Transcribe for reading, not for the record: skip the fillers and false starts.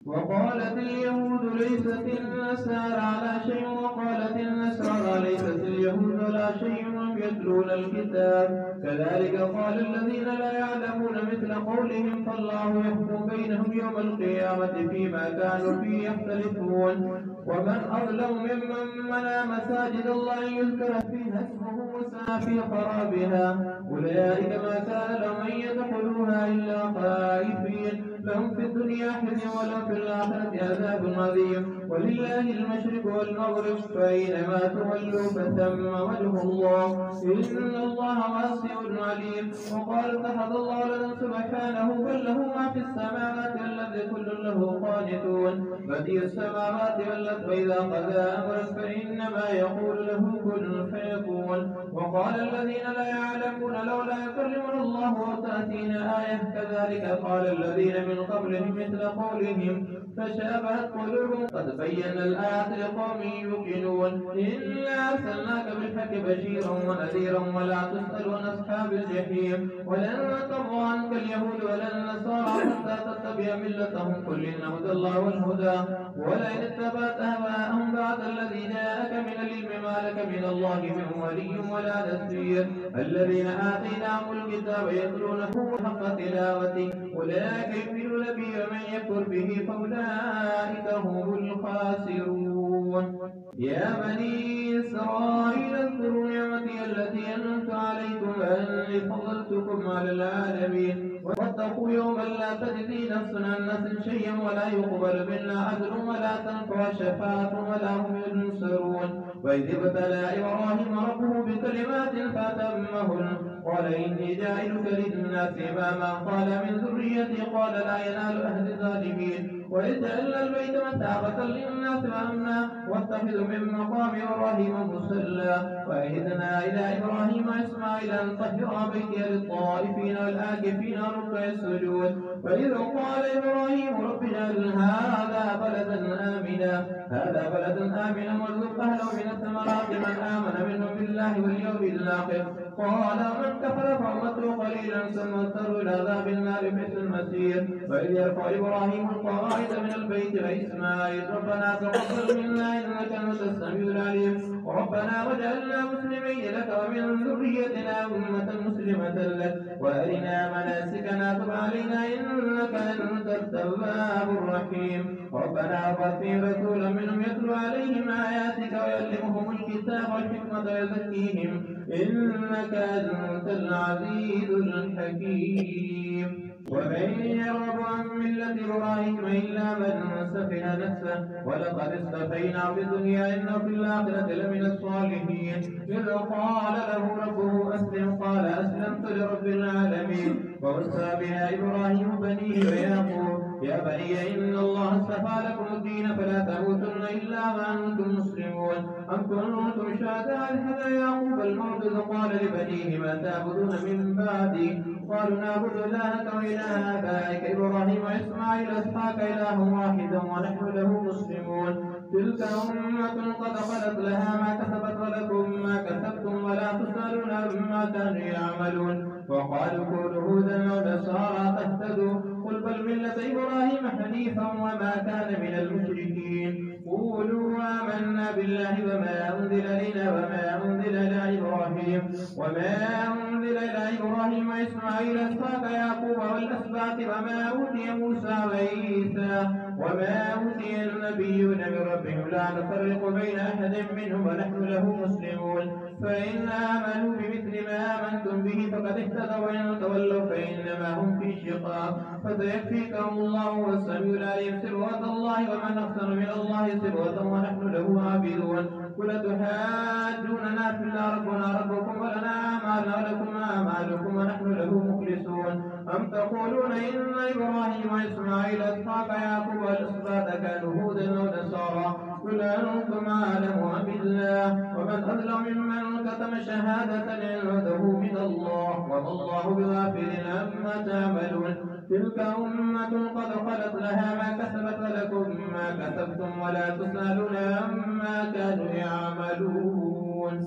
وقالت اليهود ليست النصارى على شيء وقالت النصارى ليست اليهود على شيء وهم يتلون الكتاب كذلك قال الذين لا يعلمون مثل قولهم فالله يحكم بينهم يوم القيامة فيما كانوا فيه يختلفون ومن أظلم ممن منع مساجد الله يذكر فيها اسمه وسعى في خرابها أولئك ما كان لهم أن يدخلوها إلا خائفين لهم في الدنيا حزن ولهم في الآخرة عذاب عظيم ولله المشرق والمغرب فأينما تولوا فثم وجه الله إن الله واسع عليم وقال اتخذ الله ولدا سبحانه بل له ما في السماوات والأرض كل له قانتون بديع السماوات والأرض وإذا قضى أمرا فإنما يقول له كن فيكون وقال الذين لا يعلمون لولا يكلمنا الله وتأتينا آية كذلك قال الذين من قبلهم مثل قولهم فشابهت قلوبهم قد بينا الآيات لقوم يوقنون إنا أرسلناك بالحق بشيرا ونذيرا ولا تسأل عن أصحاب الجحيم ولن ترضى عنك اليهود ولا النصارى حتى تتبع ملتهم قل إن هدى الله والهدى ولئن اتبعت أهواءهم بعد الذي جاءك من العلم ما لك من الله من ولي ولا نصير الذين آتيناهم الكتاب يتلونه حق تلاوته أولئك يؤمنون به ومن يكفر به فأولئك هم الخاسرون يا بني إسرائيل اذكروا نعمتي التي أنعمت عليكم وأني فضلتكم على العالمين واتقوا يوما لا تجزي نفس عن نفس شيئا ولا يقبل منا عدل ولا تنفع شفاعة ولا هم ينصرون وإذ ابتلى إبراهيم ربه بكلمات فأتمهن قال إني جاعلك للناس إماما قال من ذريتي قال لا ينال أهل الظالمين وإذ جعلنا البيت مثابة للناس وأمنا واتخذوا من مقام إبراهيم مصلى وعهدنا إلى إبراهيم وإسماعيل أن طهرا بيتي للطائفين والآكفين وركع السجود وإذ قال إبراهيم رب اجعل هذا بلدا آمنا وارزق أهله من الثمرات من آمن منهم بالله واليوم الآخر قال من كفر فأمته قليلا ثم اضطروا إلى عذاب النار مثل المسير وإذ يرفع إبراهيم القواعد من البيت وإسماعيل ربنا تقبل منا إنك أنت السميع العليم ربنا واجعلنا مسلمين لك ومن ذريتنا أمة مسلمة لك وأرنا مناسكنا تب علينا إنك أنت التواب الرحيم ربنا وابعث فيهم رسولا منهم يتلو عليهم آياتك ويعلمهم الكتاب والحكمة ويزكيهم إنك أنت العزيز الحكيم ومن يرغب عن ملة إبراهيم إلا من سفه نفسه ولقد اصطفيناه في الدنيا إنه في الآخرة لمن الصالحين إذ قال له ربه أسلم قال أسلمت لرب العالمين ووصى بها إبراهيم بنيه ويعقوب يا بني إن الله اصطفى لكم الدين فلا تموتن إلا وأنتم مسلمون أم كنتم شهداء إذ حضر يعقوب الموت إذ قال لبنيه ما تعبدون من بعدي قالوا نعبد إلهك وإله آبائك إبراهيم وإسماعيل إسحاق إله واحد ونحن له مسلمون تلك أمة قد خلت لها ما كسبت ولكم ما كسبتم ولا تسألون عما كانوا يعملون وقالوا كونوا هودا ونصارى تهتدوا قل بل ملة إبراهيم حنيفا وما كان من المشركين قولوا آمنا بالله وما أنزل إلينا وما أنزل إلى إبراهيم وإسماعيل إسحاق يعقوب والأسباط وما أوتي موسى وعيسى وما أوتي النبيون من ربهم لا نفرق بين أحد منهم ونحن له مسلمون فإن آمنوا بمثل ما آمنتم به فقد اهتدوا وإن تولوا فإنما هم في شقاق فسيكفيكهم الله والسميع العليم سبحان الله ومن أحسن من الله سبحانه ونحن له عابدون قل تحاجوننا في الله ربنا ربكم ولنا أعمالنا ولكم أعمالكم ونحن له مخلصون أم تقولون إن إبراهيم وإسماعيل إسحاق يعقوب والأسباط كانوا هودا ونصارى قل أنتم أعلم أم بالله ومن أظلم ممن كتم شهادة عنده من الله وما الله بغافل عما تعملون تلك أمة قد خلت لها ما كسبت ولكم ما كسبتم ولا تسألون عما كانوا يعملون